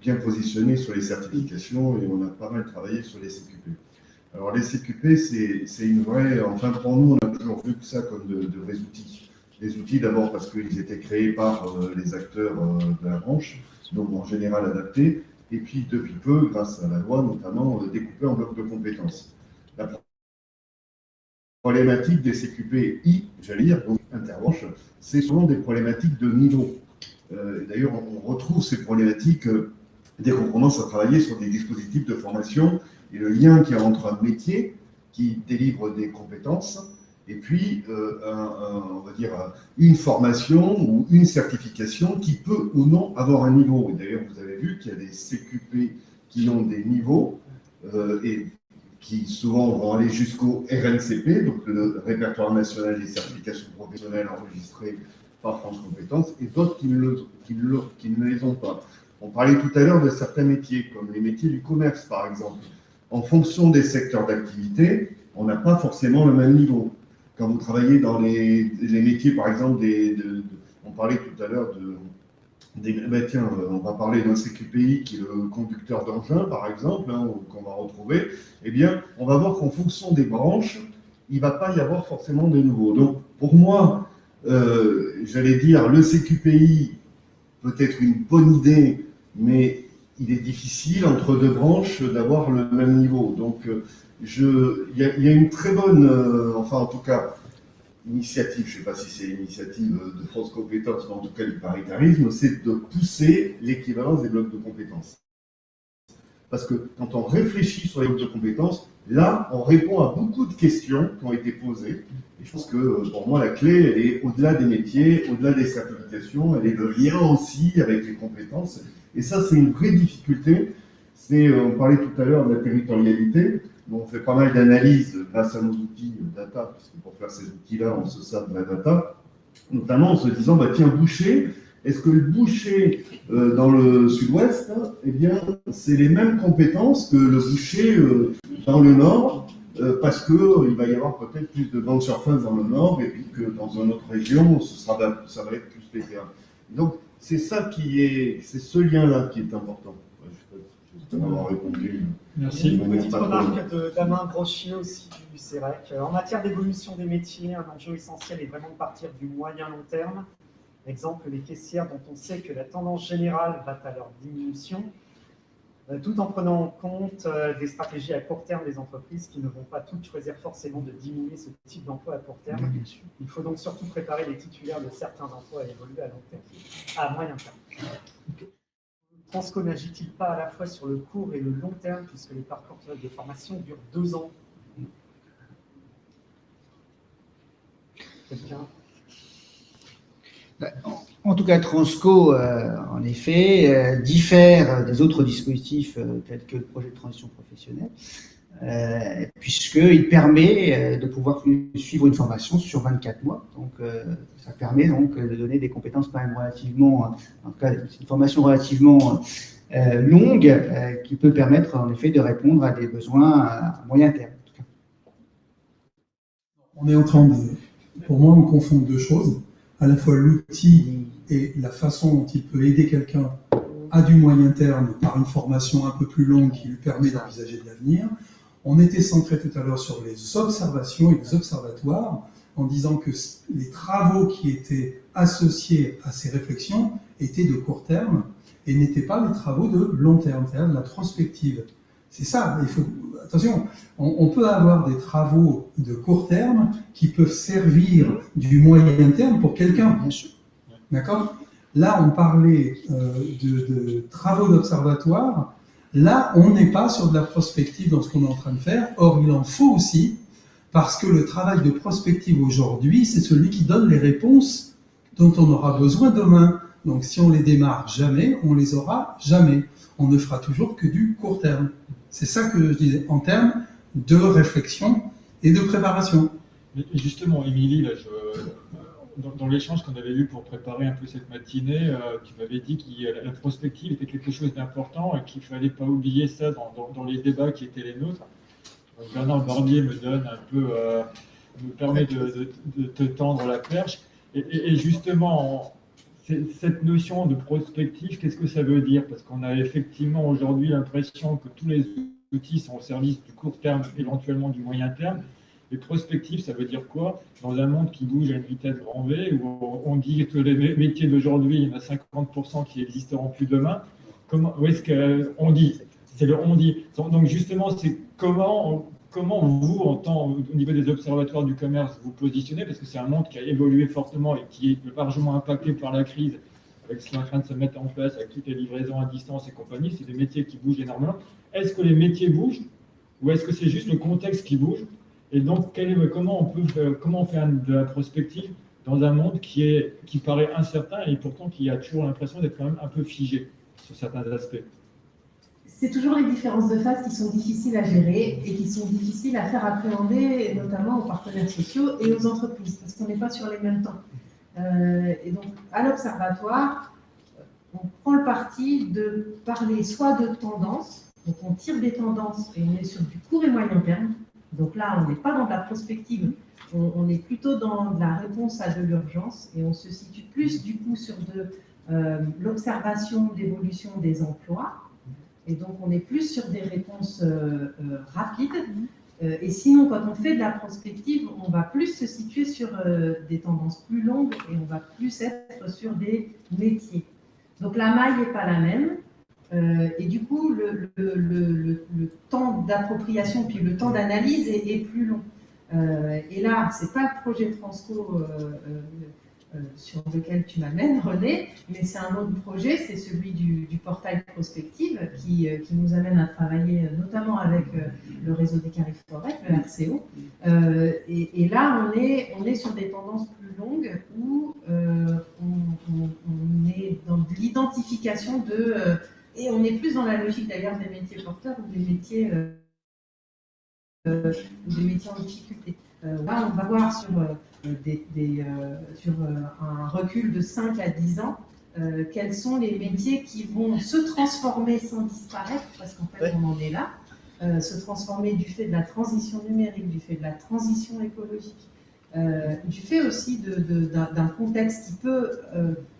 bien positionné sur les certifications, et on a pas mal travaillé sur les CQP. Alors les CQP, c'est une vraie, enfin pour nous, on a toujours vu que ça comme de vrais outils. Des outils d'abord parce qu'ils étaient créés par les acteurs de la branche, donc en général adaptés, et puis depuis peu, grâce à la loi notamment, découpés en blocs de compétences. La problématique des CQPI, j'allais dire, donc interbranche, c'est souvent des problématiques de niveau. D'ailleurs, on retrouve ces problématiques dès qu'on commence à travailler sur des dispositifs de formation et le lien qu'il y a entre un métier qui délivre des compétences et puis, on va dire, une formation ou une certification qui peut ou non avoir un niveau. D'ailleurs, vous avez vu qu'il y a des CQP qui ont des niveaux et qui souvent vont aller jusqu'au RNCP, donc le répertoire national des certifications professionnelles enregistrées par France Compétences, et d'autres qui ne les ont pas. On parlait tout à l'heure de certains métiers, comme les métiers du commerce, par exemple. En fonction des secteurs d'activité, on n'a pas forcément le même niveau. Quand vous travaillez dans les métiers, par exemple, on parlait tout à l'heure on va parler d'un CQPI qui est le conducteur d'engin, par exemple, qu'on va retrouver. Eh bien, on va voir qu'en fonction des branches, il ne va pas y avoir forcément de nouveau. Donc, pour moi, j'allais dire, le CQPI peut être une bonne idée, mais il est difficile entre deux branches d'avoir le même niveau. Donc, il y a une très bonne, enfin en tout cas, initiative, je ne sais pas si c'est l'initiative de France Compétences, mais en tout cas du paritarisme, c'est de pousser l'équivalence des blocs de compétences. Parce que quand on réfléchit sur les blocs de compétences, là, on répond à beaucoup de questions qui ont été posées. Et je pense que pour moi, la clé, elle est au-delà des métiers, au-delà des certifications, elle est le lien aussi avec les compétences. Et ça, c'est une vraie difficulté. On parlait tout à l'heure de la territorialité. On fait pas mal d'analyses grâce à nos outils data, parce que pour faire ces outils-là, on se sert de la data, notamment en se disant, tiens, boucher, est-ce que le boucher dans le sud-ouest, eh bien, c'est les mêmes compétences que le boucher dans le nord, parce qu'il va y avoir peut-être plus de grandes surfaces dans le nord, et puis que dans une autre région, ça va être plus spécial. Donc, c'est c'est ce lien-là qui est important. J'espère avoir répondu. Merci. Une petite remarque d'Amain Brochier aussi du CEREC. En matière d'évolution des métiers, un enjeu essentiel est vraiment de partir du moyen-long terme. Exemple, les caissières dont on sait que la tendance générale va à leur diminution, tout en prenant en compte des stratégies à court terme des entreprises qui ne vont pas toutes choisir forcément de diminuer ce type d'emploi à court terme. Il faut donc surtout préparer les titulaires de certains emplois à évoluer à moyen terme. Transco n'agit-il pas à la fois sur le court et le long terme, puisque les parcours de formation durent 2 ans? Quelqu'un? En tout cas, Transco, en effet, diffère des autres dispositifs tels que le projet de transition professionnelle, puisqu'il permet de pouvoir suivre une formation sur 24 mois. Donc, ça permet donc de donner des compétences quand même relativement, en tout cas, c'est une formation relativement longue qui peut permettre en effet de répondre à des besoins à moyen terme. En tout cas. On est en train de, pour moi, on confond deux choses, à la fois l'outil et la façon dont il peut aider quelqu'un à du moyen terme par une formation un peu plus longue qui lui permet d'envisager de l'avenir. On était centré tout à l'heure sur les observations et les observatoires en disant que les travaux qui étaient associés à ces réflexions étaient de court terme et n'étaient pas les travaux de long terme, c'est-à-dire de la prospective. C'est ça, il faut, attention, on peut avoir des travaux de court terme qui peuvent servir du moyen terme pour quelqu'un. Bien sûr. D'accord ? Là, on parlait de travaux d'observatoire. Là, on n'est pas sur de la prospective dans ce qu'on est en train de faire. Or, il en faut aussi, parce que le travail de prospective aujourd'hui, c'est celui qui donne les réponses dont on aura besoin demain. Donc, si on les démarre jamais, on les aura jamais. On ne fera toujours que du court terme. C'est ça que je disais, en termes de réflexion et de préparation. Mais justement, Émilie, là, dans l'échange qu'on avait eu pour préparer un peu cette matinée, tu m'avais dit que la prospective était quelque chose d'important et qu'il ne fallait pas oublier ça dans les débats qui étaient les nôtres. Donc Bernard Barbier me donne un peu, me permet de te tendre la perche. Et justement, cette notion de prospective, qu'est-ce que ça veut dire? Parce qu'on a effectivement aujourd'hui l'impression que tous les outils sont au service du court terme, éventuellement du moyen terme. Et prospective, ça veut dire quoi? Dans un monde qui bouge à une vitesse grand V, où on dit que les métiers d'aujourd'hui, il y en a 50% qui n'existeront plus demain, où est-ce qu'on dit? C'est le on dit. Donc justement, c'est comment vous, au niveau des observatoires du commerce, vous positionnez, parce que c'est un monde qui a évolué fortement et qui est largement impacté par la crise, avec ce qui est en train de se mettre en place, avec toutes les livraisons à distance et compagnie, c'est des métiers qui bougent énormément. Est-ce que les métiers bougent, ou est-ce que c'est juste le contexte qui bouge? Et donc, comment on fait de la prospective dans un monde qui paraît incertain et pourtant qui a toujours l'impression d'être quand même un peu figé sur certains aspects? C'est toujours les différences de phase qui sont difficiles à gérer et qui sont difficiles à faire appréhender, notamment aux partenaires sociaux et aux entreprises, parce qu'on n'est pas sur les mêmes temps. Et donc, à l'observatoire, on prend le parti de parler soit de tendances, donc on tire des tendances et on est sur du court et moyen terme. Donc là, on n'est pas dans de la prospective, on est plutôt dans de la réponse à de l'urgence et on se situe plus du coup sur de l'observation d'évolution des emplois. Et donc, on est plus sur des réponses rapides. Et sinon, quand on fait de la prospective, on va plus se situer sur des tendances plus longues et on va plus être sur des métiers. Donc, la maille n'est pas la même. Et du coup, le temps d'appropriation puis le temps d'analyse est plus long. Et là, ce n'est pas le projet Transco sur lequel tu m'amènes, René, mais c'est un autre projet, c'est celui du portail prospective qui nous amène à travailler notamment avec le réseau des Carrefourets, le RCO. Et là, on est sur des tendances plus longues où on est dans l'identification et on est plus dans la logique d'ailleurs des métiers porteurs ou des métiers en difficulté. Là, on va voir sur un recul de 5 à 10 ans quels sont les métiers qui vont se transformer sans disparaître, parce qu'en fait, on en est là, se transformer du fait de la transition numérique, du fait de la transition écologique, du fait aussi d'un contexte qui peut,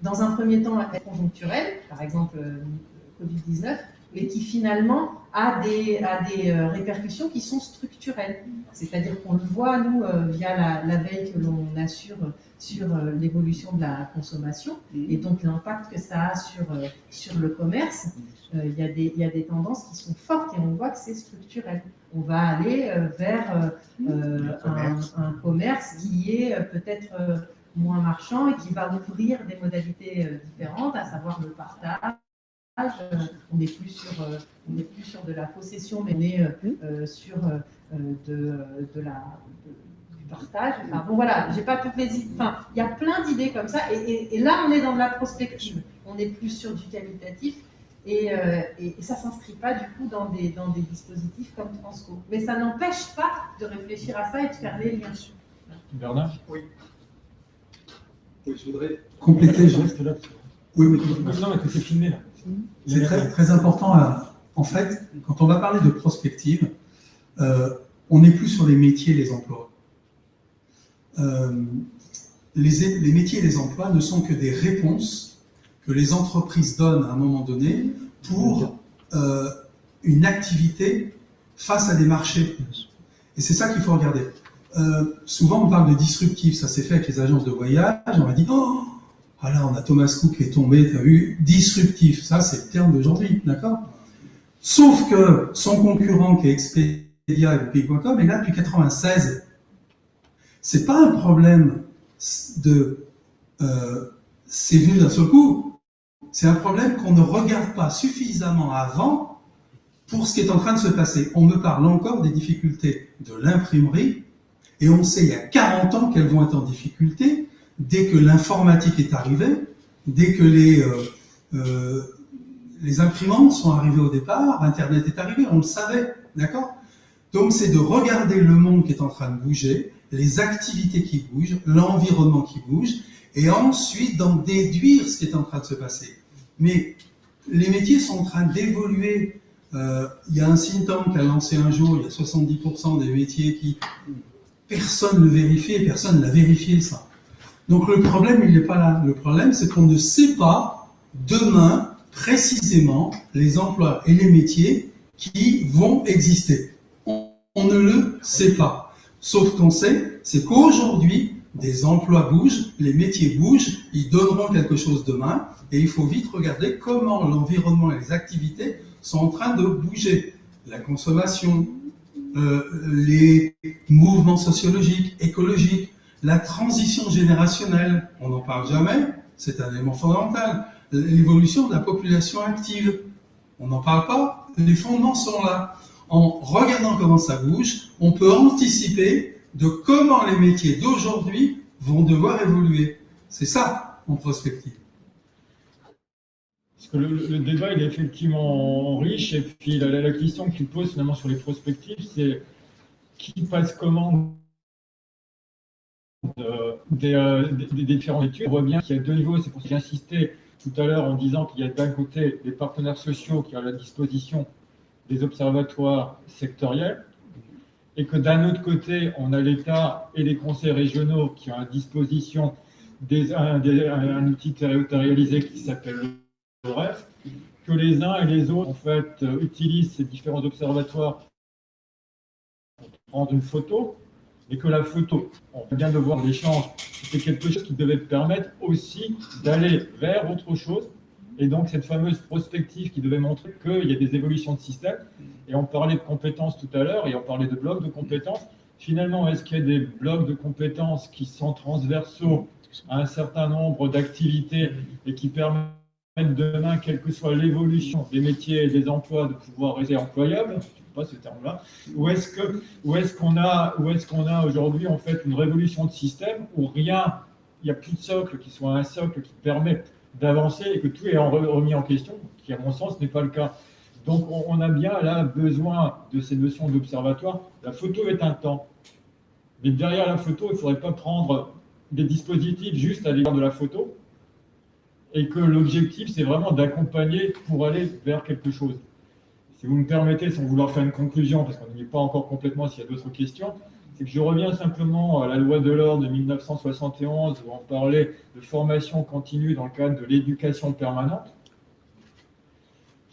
dans un premier temps, être conjoncturel, par exemple Covid-19, mais qui finalement a des répercussions qui sont structurelles. C'est-à-dire qu'on le voit, nous, via la veille que l'on assure sur l'évolution de la consommation et donc l'impact que ça a sur le commerce. Il y a des tendances qui sont fortes et on voit que c'est structurel. On va aller vers un commerce qui est peut-être moins marchand et qui va ouvrir des modalités différentes, à savoir le partage. On n'est plus sur de la possession, mais on est sur du portage. Enfin, bon, voilà, j'ai pas toutes les idées. Enfin, il y a plein d'idées comme ça. Et là, on est dans de la prospective. On est plus sur du qualitatif. Et ça ne s'inscrit pas du coup dans des dispositifs comme Transco. Mais ça n'empêche pas de réfléchir à ça et de faire les liens. Bernard ? Oui. Oui, je voudrais compléter. Oui. Non, mais que c'est filmé là. C'est très, très important. En fait, quand on va parler de prospective, on n'est plus sur les métiers et les emplois. Les métiers et les emplois ne sont que des réponses que les entreprises donnent à un moment donné pour une activité face à des marchés. Et c'est ça qu'il faut regarder. Souvent, on parle de disruptif. Ça s'est fait avec les agences de voyage. On va dire, oh, voilà, on a Thomas Cook qui est tombé, tu as vu, disruptif. Ça, c'est le terme d'aujourd'hui, d'accord ? Sauf que son concurrent, qui est Expedia et Booking.com, est là depuis 1996. C'est pas un problème de c'est venu d'un seul coup. C'est un problème qu'on ne regarde pas suffisamment avant pour ce qui est en train de se passer. On me parle encore des difficultés de l'imprimerie, et on sait il y a 40 ans qu'elles vont être en difficulté dès que l'informatique est arrivée, dès que les imprimantes sont arrivées au départ, Internet est arrivé, on le savait, d'accord ? Donc c'est de regarder le monde qui est en train de bouger, les activités qui bougent, l'environnement qui bouge, et ensuite d'en déduire ce qui est en train de se passer. Mais les métiers sont en train d'évoluer. Il y a un think tank qui a lancé un jour, il y a 70% des métiers qui... Personne ne le vérifie et personne ne l'a vérifié, ça. Donc le problème, il n'est pas là. Le problème, c'est qu'on ne sait pas demain, précisément, les emplois et les métiers qui vont exister. On ne le sait pas. Sauf qu'on sait, c'est qu'aujourd'hui, des emplois bougent, les métiers bougent, ils donneront quelque chose demain, et il faut vite regarder comment l'environnement et les activités sont en train de bouger. La consommation, les mouvements sociologiques, écologiques, la transition générationnelle, on n'en parle jamais, c'est un élément fondamental. L'évolution de la population active, on n'en parle pas, les fondements sont là. En regardant comment ça bouge, on peut anticiper de comment les métiers d'aujourd'hui vont devoir évoluer. C'est ça, en prospective. Parce que le débat, il est effectivement riche, et puis la question que tu poses finalement sur les prospectives, c'est qui passe comment des différentes études. On voit bien qu'il y a deux niveaux, c'est pour ça que j'ai insisté tout à l'heure en disant qu'il y a d'un côté des partenaires sociaux qui ont à la disposition des observatoires sectoriels, et que d'un autre côté, on a l'État et les conseils régionaux qui ont à disposition un outil territorialisé qui s'appelle le REF, que les uns et les autres, en fait, utilisent ces différents observatoires pour prendre une photo, et que la photo, on vient de voir l'échange, c'était quelque chose qui devait permettre aussi d'aller vers autre chose. Et donc, cette fameuse prospective qui devait montrer qu'il y a des évolutions de système. Et on parlait de compétences tout à l'heure, et on parlait de blocs de compétences. Finalement, est-ce qu'il y a des blocs de compétences qui sont transversaux à un certain nombre d'activités et qui permettent demain, quelle que soit l'évolution des métiers et des emplois, de pouvoir rester employable, je ne sais pas ce terme-là, ou est-ce qu'on a aujourd'hui en fait une révolution de système où rien, il n'y a plus de socle qui soit un socle qui permet d'avancer et que tout est remis en question, qui à mon sens n'est pas le cas. Donc on a bien là besoin de ces notions d'observatoire. La photo est un temps, mais derrière la photo, il ne faudrait pas prendre des dispositifs juste à l'égard de la photo, et que l'objectif, c'est vraiment d'accompagner pour aller vers quelque chose. Si vous me permettez, sans vouloir faire une conclusion, parce qu'on n'y est pas encore complètement s'il y a d'autres questions, c'est que je reviens simplement à la loi Delors de 1971, où on parlait de formation continue dans le cadre de l'éducation permanente.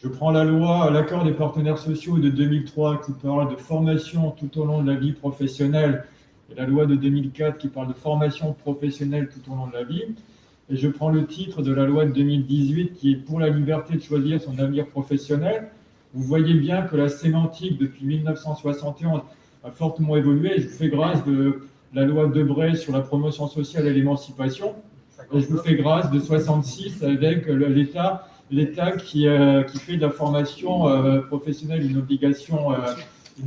Je prends l'accord des partenaires sociaux de 2003 qui parle de formation tout au long de la vie professionnelle, et la loi de 2004 qui parle de formation professionnelle tout au long de la vie. Et je prends le titre de la loi de 2018 qui est pour la liberté de choisir son avenir professionnel. Vous voyez bien que la sémantique depuis 1971 a fortement évolué. Je vous fais grâce de la loi Debré sur la promotion sociale et l'émancipation. Et je vous fais grâce de 66 avec l'État qui fait de la formation professionnelle une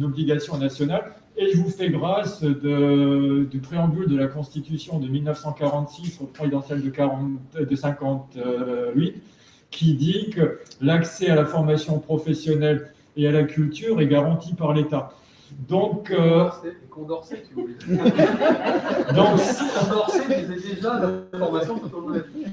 obligation nationale. Et je vous fais grâce du préambule de la Constitution de 1946 au présidentiel de 58, qui dit que l'accès à la formation professionnelle et à la culture est garanti par l'État. Donc, Condorcet, si vous voulez. Condorcet disait déjà la formation tout au long de la vie.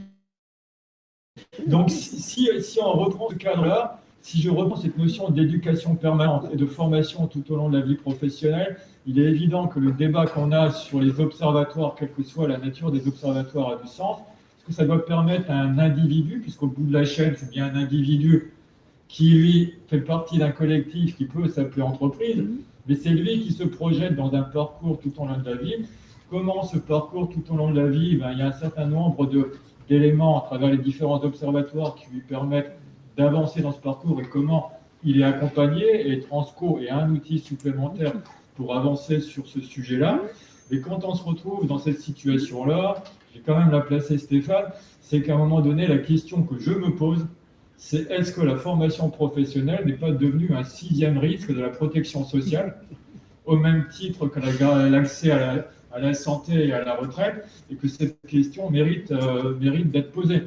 Donc, si on reprend ce cadre-là, si je reprends cette notion d'éducation permanente et de formation tout au long de la vie professionnelle, il est évident que le débat qu'on a sur les observatoires, quelle que soit la nature des observatoires, a du sens, parce que ça doit permettre à un individu, puisqu'au bout de la chaîne, c'est bien un individu qui, lui, fait partie d'un collectif qui peut s'appeler entreprise, mais c'est lui qui se projette dans un parcours tout au long de la vie. Comment ce parcours tout au long de la vie, il y a un certain nombre d'éléments à travers les différents observatoires qui lui permettent d'avancer dans ce parcours et comment il est accompagné, et Transco est un outil supplémentaire pour avancer sur ce sujet-là. Et quand on se retrouve dans cette situation-là, j'ai quand même la placer Stéphane, c'est qu'à un moment donné, la question que je me pose, c'est est-ce que la formation professionnelle n'est pas devenue un 6e risque de la protection sociale, au même titre que l'accès à la santé et à la retraite, et que cette question mérite d'être posée.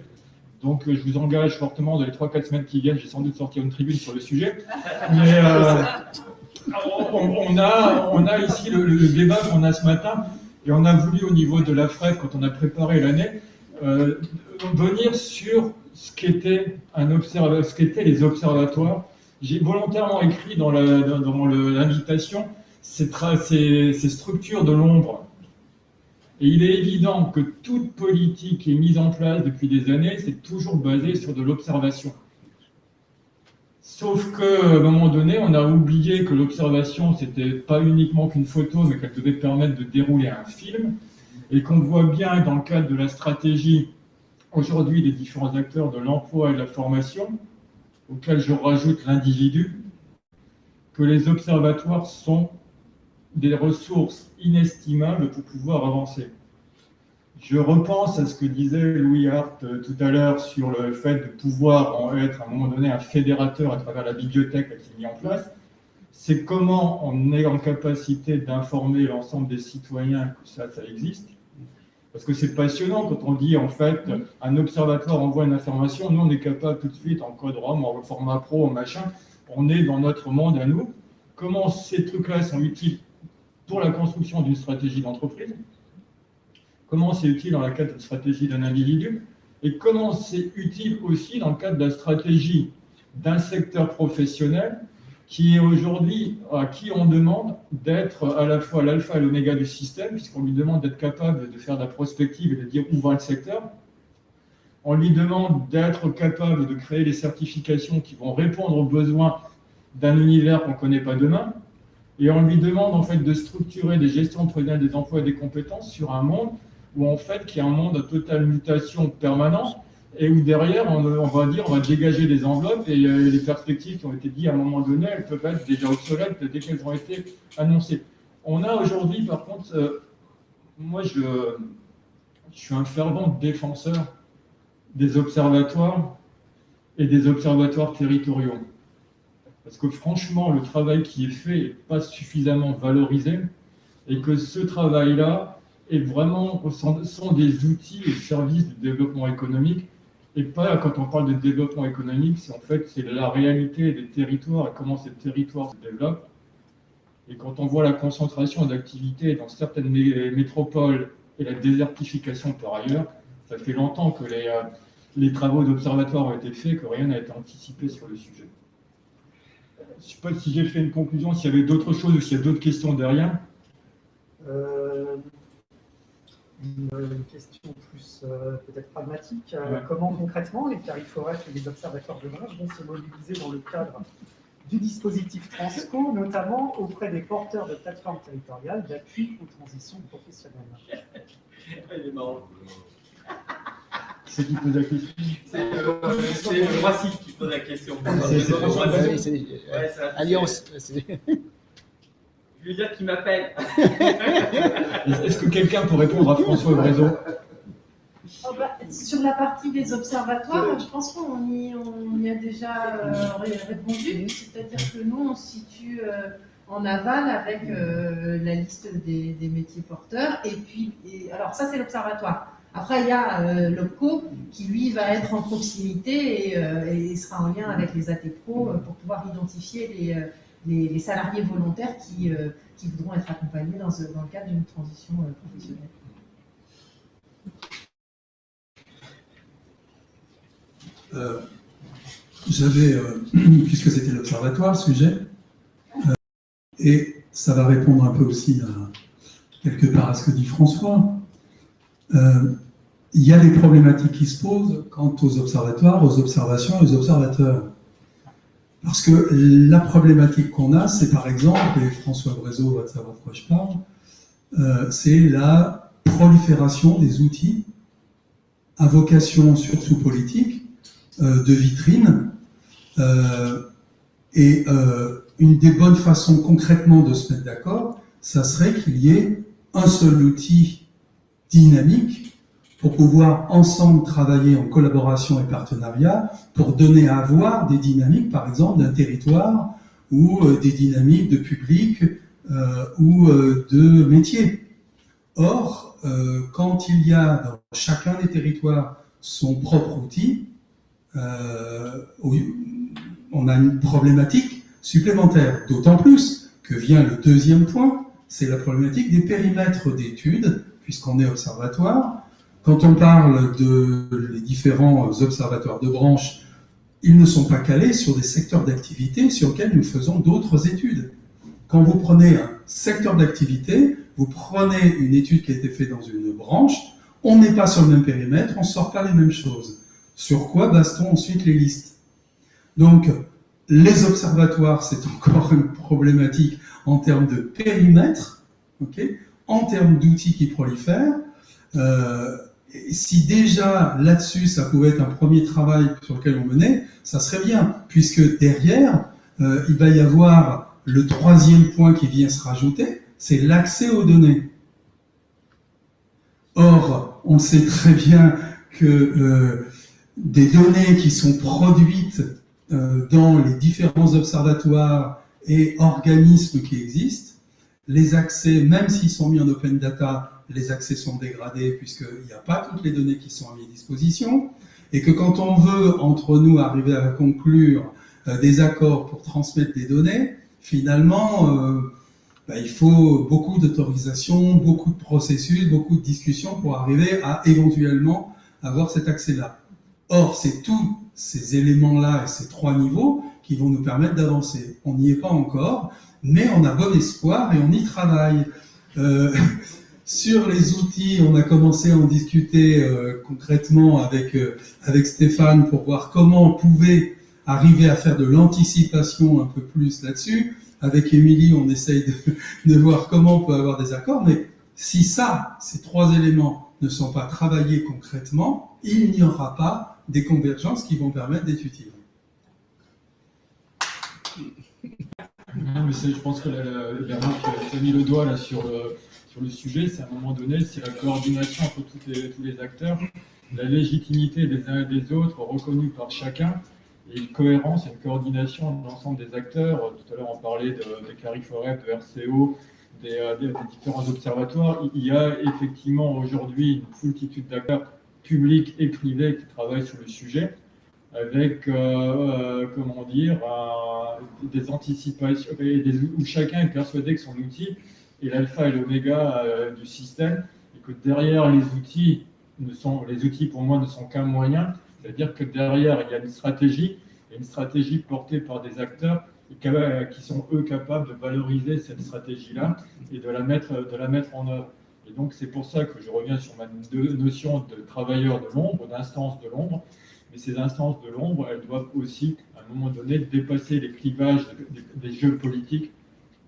Donc, je vous engage fortement dans les 3-4 semaines qui viennent, j'ai sans doute sorti une tribune sur le sujet. Mais on a ici le débat qu'on a ce matin, et on a voulu au niveau de la FREF, quand on a préparé l'année, venir sur ce qu'étaient les observatoires. J'ai volontairement écrit dans l'invitation ces structures de l'ombre. Et il est évident que toute politique qui est mise en place depuis des années, c'est toujours basé sur de l'observation. Sauf qu'à un moment donné, on a oublié que l'observation, c'était pas uniquement qu'une photo, mais qu'elle devait permettre de dérouler un film. Et qu'on voit bien dans le cadre de la stratégie, aujourd'hui, des différents acteurs de l'emploi et de la formation, auxquels je rajoute l'individu, que les observatoires sont des ressources inestimables pour pouvoir avancer. Je repense à ce que disait Louis Hart tout à l'heure sur le fait de pouvoir être à un moment donné un fédérateur à travers la bibliothèque qui est mise en place. C'est comment on est en capacité d'informer l'ensemble des citoyens que ça existe. Parce que c'est passionnant quand on dit en fait un observatoire envoie une information, nous on est capable tout de suite en code ROM, en format pro, en machin, on est dans notre monde à nous. Comment ces trucs-là sont utiles pour la construction d'une stratégie d'entreprise, comment c'est utile dans le cadre d'une stratégie d'un individu, et comment c'est utile aussi dans le cadre de la stratégie d'un secteur professionnel qui est aujourd'hui, à qui on demande d'être à la fois l'alpha et l'oméga du système, puisqu'on lui demande d'être capable de faire de la prospective et de dire où va le secteur. On lui demande d'être capable de créer des certifications qui vont répondre aux besoins d'un univers qu'on ne connaît pas demain. Et on lui demande en fait de structurer des gestions prévisionnelles des emplois et des compétences sur un monde où en fait qui est un monde de totale mutation permanente et où derrière on va dégager des enveloppes et les perspectives qui ont été dites à un moment donné, elles peuvent être déjà obsolètes dès qu'elles ont été annoncées. On a aujourd'hui par contre, moi je suis un fervent défenseur des observatoires et des observatoires territoriaux. Parce que franchement, le travail qui est fait n'est pas suffisamment valorisé et que ce travail-là est vraiment, sont des outils au service du développement économique et pas, quand on parle de développement économique, c'est la réalité des territoires et comment ces territoires se développent. Et quand on voit la concentration d'activités dans certaines métropoles et la désertification par ailleurs, ça fait longtemps que les travaux d'observatoire ont été faits, que rien n'a été anticipé sur le sujet. Je ne sais pas si j'ai fait une conclusion, s'il y avait d'autres choses ou s'il y a d'autres questions derrière. Une question plus peut-être pragmatique. Comment concrètement les CARIFOREF et les observatoires de branche vont se mobiliser dans le cadre du dispositif Transco, notamment auprès des porteurs de plateformes territoriales d'appui aux transitions professionnelles? Il est marrant. C'est qui pose la question? C'est Roissy qui pose la question. Alliance. Je veux dire qu'il m'appelle. Est-ce que quelqu'un peut répondre à François Brézot? Sur la partie des observatoires, je pense qu'on y a déjà répondu. C'est-à-dire que nous, on se situe en aval avec la liste des métiers porteurs. Et puis, alors ça, c'est l'observatoire. Après, il y a l'OPCO qui, lui, va être en proximité et sera en lien avec les ATPRO pour pouvoir identifier les salariés volontaires qui voudront être accompagnés dans le cadre d'une transition professionnelle. Puisque c'était l'observatoire, le sujet, et ça va répondre un peu aussi quelque part à ce que dit François, il y a des problématiques qui se posent quant aux observatoires, aux observations et aux observateurs. Parce que la problématique qu'on a, c'est par exemple, et François Brézeau va savoir de quoi je parle, c'est la prolifération des outils à vocation surtout politique, de vitrine, et une des bonnes façons concrètement de se mettre d'accord, ça serait qu'il y ait un seul outil dynamique pour pouvoir ensemble travailler en collaboration et partenariat pour donner à voir des dynamiques, par exemple, d'un territoire ou des dynamiques de public ou de métier. Or, quand il y a dans chacun des territoires son propre outil, on a une problématique supplémentaire, d'autant plus que vient le deuxième point, c'est la problématique des périmètres d'études, puisqu'on est observatoire. Quand on parle les différents observatoires de branche, ils ne sont pas calés sur des secteurs d'activité sur lesquels nous faisons d'autres études. Quand vous prenez un secteur d'activité, vous prenez une étude qui a été faite dans une branche, on n'est pas sur le même périmètre, on ne sort pas les mêmes choses. Sur quoi base-t-on ensuite les listes? Donc, les observatoires, c'est encore une problématique en termes de périmètre, okay, en termes d'outils qui prolifèrent. Si déjà là-dessus, ça pouvait être un premier travail sur lequel on menait, ça serait bien, puisque derrière, il va y avoir le troisième point qui vient se rajouter, c'est l'accès aux données. Or, on sait très bien que des données qui sont produites dans les différents observatoires et organismes qui existent, les accès, même s'ils sont mis en open data, les accès sont dégradés puisqu'il n'y a pas toutes les données qui sont à mes dispositions, et que quand on veut, entre nous, arriver à conclure des accords pour transmettre des données, finalement, il faut beaucoup d'autorisations, beaucoup de processus, beaucoup de discussions pour arriver à éventuellement avoir cet accès-là. Or, c'est tous ces éléments-là et ces trois niveaux qui vont nous permettre d'avancer. On n'y est pas encore, mais on a bon espoir et on y travaille. Sur les outils, on a commencé à en discuter concrètement avec Stéphane pour voir comment on pouvait arriver à faire de l'anticipation un peu plus là-dessus. Avec Émilie, on essaye de voir comment on peut avoir des accords, mais si ces trois éléments ne sont pas travaillés concrètement, il n'y aura pas des convergences qui vont permettre d'être utiles. Non, mais je pense que Bernard qui a mis le doigt là sur le sujet, c'est à un moment donné, c'est la coordination entre tous les acteurs, la légitimité des uns et des autres reconnue par chacun, et une cohérence et une coordination de l'ensemble des acteurs. Tout à l'heure, on parlait des CARIFOREP, de RCO, des différents observatoires. Il y a effectivement aujourd'hui une foultitude d'acteurs publics et privés qui travaillent sur le sujet, avec, comment dire, des anticipations, où chacun est persuadé que son outil est l'alpha et l'oméga du système, et que derrière les outils pour moi ne sont qu'un moyen, c'est-à-dire que derrière il y a une stratégie portée par des acteurs qui sont eux capables de valoriser cette stratégie-là et de la mettre en œuvre. Et donc c'est pour ça que je reviens sur ma notion de travailleurs de l'ombre, d'instances de l'ombre. Mais ces instances de l'ombre, elles doivent aussi, à un moment donné, dépasser les clivages des jeux politiques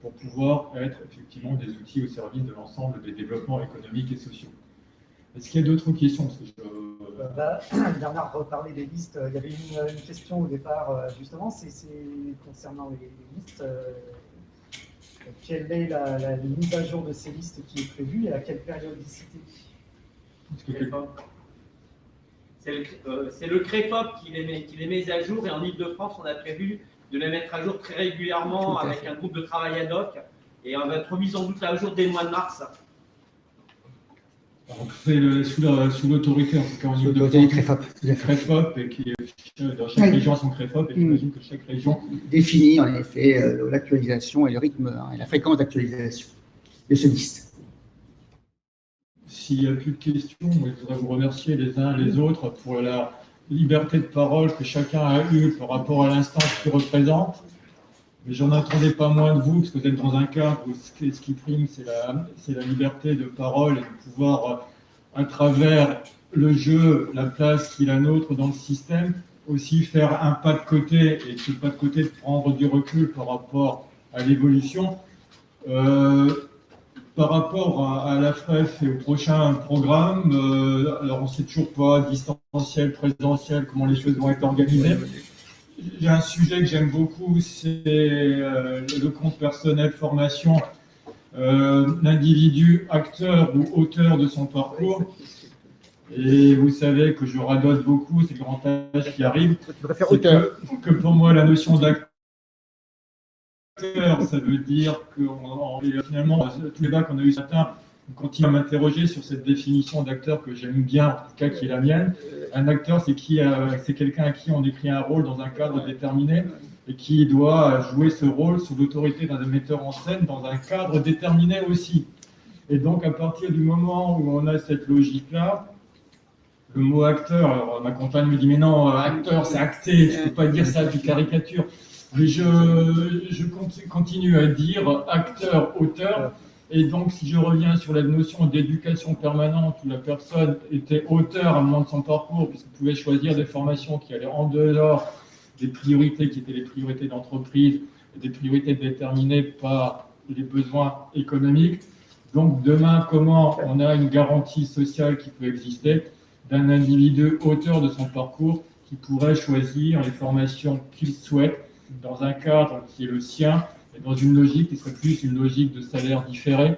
pour pouvoir être effectivement des outils au service de l'ensemble des développements économiques et sociaux. Est-ce qu'il y a d'autres questions? Bernard reparlait des listes. Il y avait une question au départ, justement, c'est concernant les listes. Quelle est la mise à jour de ces listes qui est prévue et à quelle périodicité? C'est le CREFOP qui les met à jour, et en Ile-de-France, on a prévu de les mettre à jour très régulièrement avec un groupe de travail ad hoc et on va être remis en doute à jour dès le mois de mars. C'est sous l'autorité, en tout cas, au niveau de CREFOP, et qui dans chaque région a son CREFOP, et j'imagine que chaque région définit en effet l'actualisation et le rythme et la fréquence d'actualisation de ce liste. S'il n'y a plus de questions, je voudrais vous remercier les uns et les autres pour la liberté de parole que chacun a eue par rapport à l'instance qu'il représente. Mais j'en attendais pas moins de vous, parce que vous êtes dans un cadre où ce qui prime, c'est la liberté de parole et de pouvoir, à travers le jeu, la place qui est la nôtre dans le système, aussi faire un pas de côté, et ce pas de côté de prendre du recul par rapport à l'évolution. Par rapport à la FREF et au prochain programme, alors on ne sait toujours pas, distanciel, présentiel, comment les choses vont être organisées. Il y a un sujet que j'aime beaucoup, c'est le compte personnel formation, l'individu acteur ou auteur de son parcours. Et vous savez que je radote beaucoup, c'est le grand âge qui arrive. Que pour moi, la notion d'acteur, ça veut dire que finalement, tous les débats qu'on a eu ce matin, on continue à m'interroger sur cette définition d'acteur que j'aime bien, en tout cas qui est la mienne. Un acteur, c'est quelqu'un à qui on décrit un rôle dans un cadre déterminé et qui doit jouer ce rôle sous l'autorité d'un metteur en scène dans un cadre déterminé aussi. Et donc, à partir du moment où on a cette logique-là, le mot acteur, alors ma compagne me dit, mais non, acteur, c'est acté, je ne peux pas dire ça, du caricature. Mais je continue à dire acteur, auteur. Et donc, si je reviens sur la notion d'éducation permanente, où la personne était auteur à un moment de son parcours, puisqu'elle pouvait choisir des formations qui allaient en dehors des priorités qui étaient les priorités d'entreprise, des priorités déterminées par les besoins économiques. Donc, demain, comment on a une garantie sociale qui peut exister d'un individu auteur de son parcours qui pourrait choisir les formations qu'il souhaite dans un cadre qui est le sien, et dans une logique qui serait plus une logique de salaire différé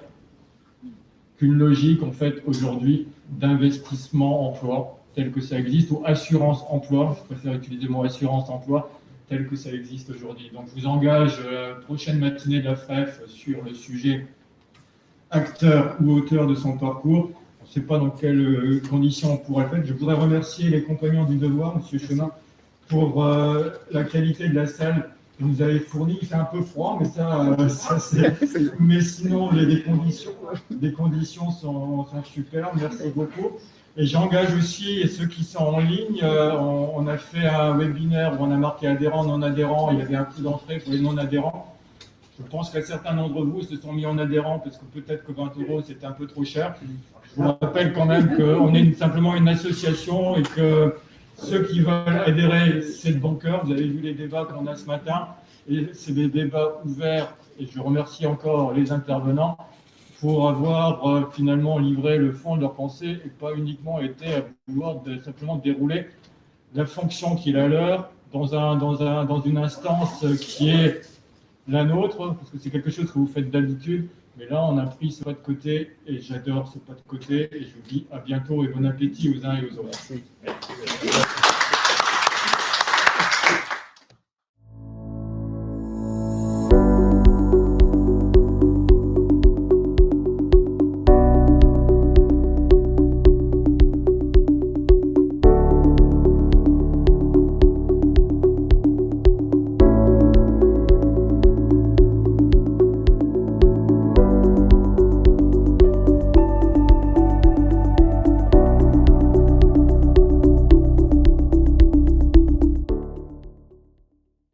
qu'une logique, en fait, aujourd'hui, d'investissement emploi, tel que ça existe, ou assurance emploi, je préfère utiliser le mot assurance emploi, tel que ça existe aujourd'hui. Donc, je vous engage la prochaine matinée de la FREF sur le sujet acteur ou auteur de son parcours. On ne sait pas dans quelles conditions on pourrait le faire. Je voudrais remercier les compagnons du devoir, M. Chemin, pour la qualité de la salle que vous avez fournie. Il fait un peu froid, mais ça c'est... Mais sinon, les conditions sont super. Merci beaucoup. Et j'engage aussi ceux qui sont en ligne. On a fait un webinaire où on a marqué adhérents, non adhérents. Il y avait un coût d'entrée pour les non adhérents. Je pense que certains d'entre vous se sont mis en adhérents parce que peut-être que 20 € c'était un peu trop cher. Je vous rappelle quand même qu'on est simplement une association et que ceux qui veulent adhérer, c'est de bon cœur. Vous avez vu les débats qu'on a ce matin. Et c'est des débats ouverts. Et je remercie encore les intervenants pour avoir finalement livré le fond de leur pensée et pas uniquement été à vouloir simplement dérouler la fonction qui est la leur dans une instance qui est la nôtre, parce que c'est quelque chose que vous faites d'habitude. Mais là, on a pris ce pas de côté et j'adore ce pas de côté. Et je vous dis à bientôt et bon appétit aux uns et aux autres. Merci.